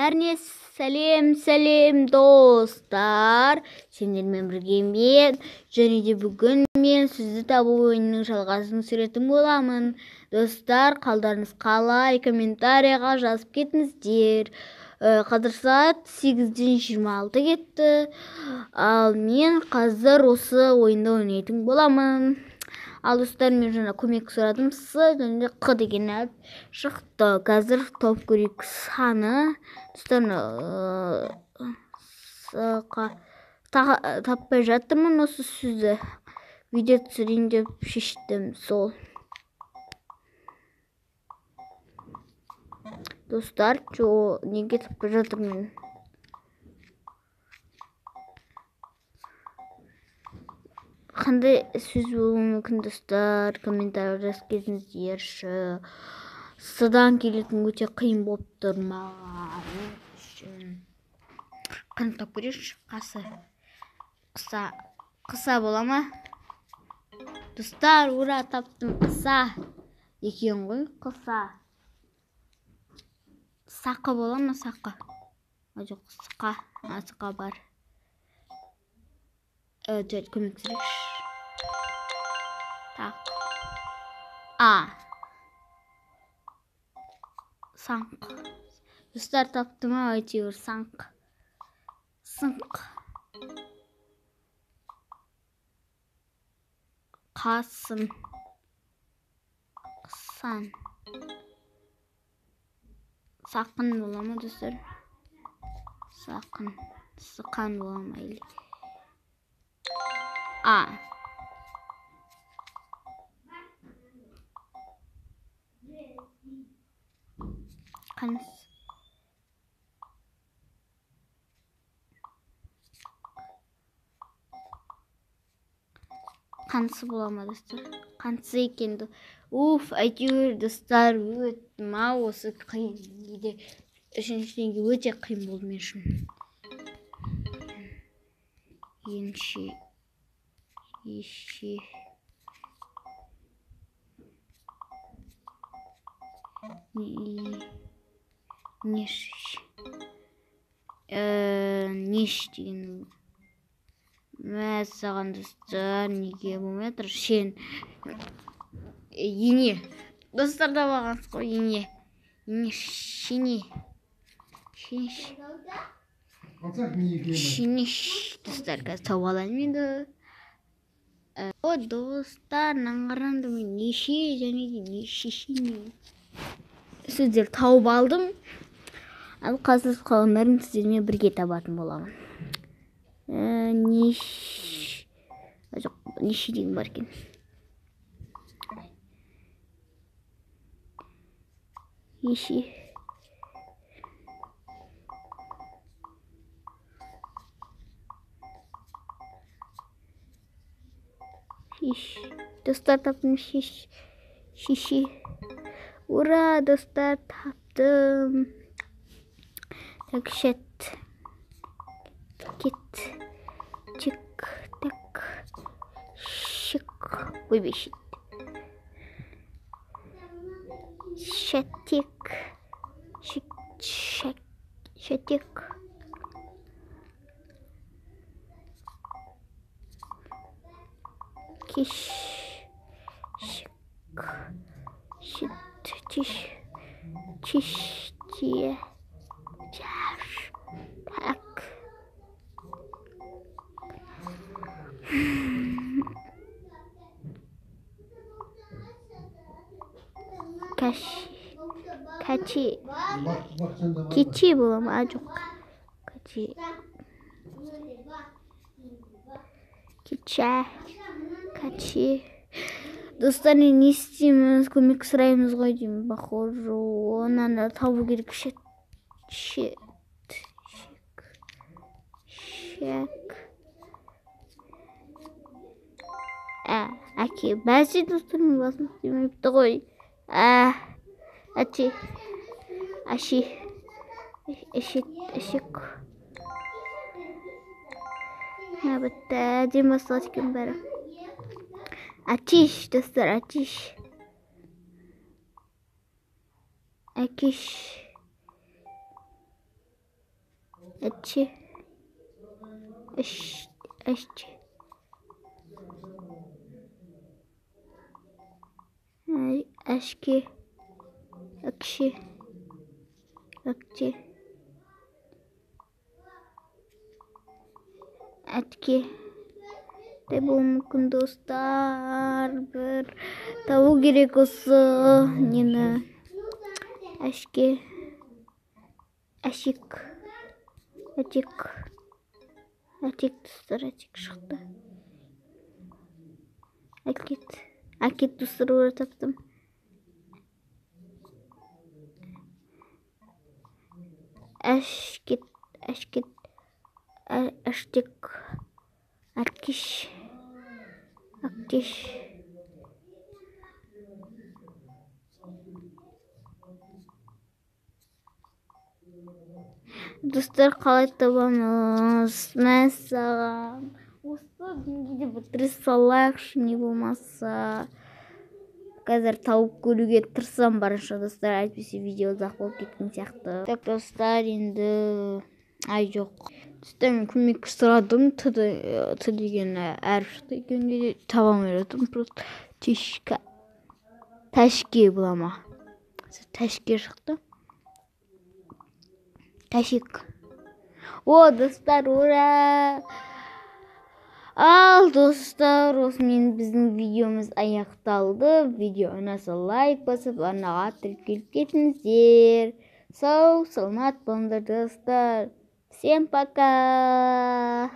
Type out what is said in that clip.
Бәріне сәлем достар. Сендермен біргемен және де бүгін мен сізді табу ойынының жалғасын түсіретін боламын. Достар, қалдарыңыз қалай? Комментарияға жазып кетіңіздер. Қазір сағат 8:26 кетті. Ал мен қазір осы ойында ойнайтын боламын. Ал достар, мен жаңа көмек сұрадым. С және Қ деген әріп шықты. Қазір топ көрейік саны. Достар, таппай жатырмын осы сөзді. Видео түсірейін деп шештім сол. Достар, неге таппай жатырмын? Қандай сөз болуы мүмкін достар? Комментария жазып кетіңіздерші. С-дан келетін өте қиын болып тұр маған үшін. Қаны тап көрейікші. Қыса бола ма? Достар, ура, таптым. Қыса екен ғой. Қыса. Сақы бола ма? Сақы. Жоқ, сыққа бар. Өте көмек сүрекші. Так. Саңқ. Достар, тапты ма? Әйтеуір саңқ. Сыңқ. Қасын. Қысан. Сақын бола ма достар? Сақын. Сықан бола ма или? Қансы бола ма достар? Қансы екен. Әйтеуір достар, өттім ау осы қиын. Үшіншіден өте қиын болды мен үшін. Неш деген мәссаған достар, неге болмай шен ене достар да бағаныз қой. Ене шенеш достар, қазір тауып алайын енді. Достар, наңғаранды мен неше және де неше сөздер тауып алдым. Ал қазір қалғандарын сіздермен бірге табатын боламын. Неше деген бар екен. Неше. Достар, таптым. Шеше. Ура, достар, таптым. Так, шет. Кет. Чик. Так. Шик. Ой, шет. Шетик. Шетик. Киш. Шик. Шит. Чиш. Чиш. Тие. Чаш. Так. Качи. Кичи бола ма? Жоқ. Качи. Кича. Качи. Достар, не істейміз? Көмек сұраймыз ғой деймін. Похожу. Онан табу керек. Шет. Әке, бәсе достарымның басын істемепті ғой. Әшек. Бітті, әдем басталады екен бәрі. Атиш, достар, атиш. Әкеш. Açı. Aşçı. Aşkı. Akşı. Akçı. Etki. De bu mümkün dostlar. Bir tavu gerek olsun yine. Aşkı. Aşık. Açık. Açık dostlar, açık çıktı. Akit dostlar orada taptım. Aşkit. Aştık. Akış. Dostlar, қалай табамыз? Мәссаған. Осы деңгейде бітіре салайықшы, не болмаса. Қазір тауып көруге тырысам барынша достар, әйтпесе видео ұзақ болып кеткен сияқты. Так достар, енді жоқ. Достар, мен көмек сұрадым, т деген әріп шықты екенде таба алмай жатырмын. Просто тәшке бұлама. Тәшке шықты. Тәшік. О, достар, ура! Ал достар, осымен біздің видеомыз аяқталды. Видео ұнаса лайк басып, арнаға тіркеліп кетіңіздер. Сау, саламат болыңдар достар. Всем пока!